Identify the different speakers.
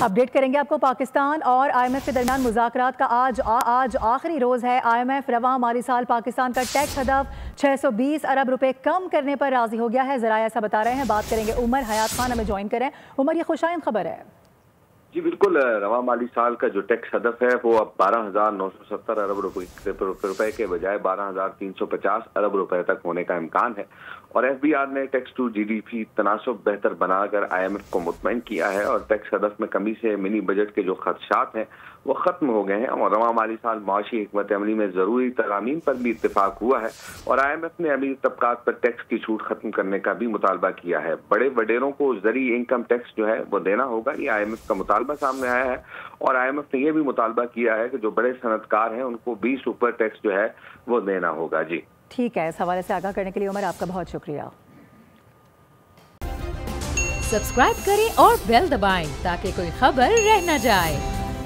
Speaker 1: Update करेंगे आपको। पाकिस्तान और IMF के दरमियान मुज़ाकरात का आज आखिरी रोज़ है। IMF रवां माली साल पाकिस्तान का टैक्स हदफ 620 अरब रुपए कम करने पर राजी हो गया है। ज़रा ऐसा बता रहे हैं। बात करेंगे उमर हयात खान हमें ज्वाइन करें। उमर, ये खुशाइन खबर है।
Speaker 2: जी बिल्कुल, रवा माली साल का जो टैक्स हदफ है वो अब 12,970 अरब रुपए के बजाय 12,350 अरब रुपए तक होने का इम्कान है। और FBR ने टैक्स टू GDP तनासब बेहतर बनाकर IMF को मुतमईन किया है और टैक्स हदफ में कमी से मिनी बजट के जो खदशात हैं वो खत्म हो गए हैं। और रवा माली साल माशी हिकमत अमली में जरूरी तरामीम पर भी इत्तेफाक हुआ है और IMF ने अमीर तबकात पर टैक्स की छूट खत्म करने का भी मुतालबा किया है। बड़े वडेरों को जरी इनकम टैक्स जो है वो देना होगा, ये IMF का मुतालबा सामने आया है। और IMF ने यह भी मुतालबा किया है कि जो बड़े सनतकार हैं उनको 20 सुपर टैक्स जो है वो देना होगा। जी
Speaker 1: ठीक है, इस हवाले से आगाह करने के लिए उमर आपका बहुत शुक्रिया।
Speaker 3: सब्सक्राइब करें और बेल दबाएं ताकि कोई खबर रह न जाए।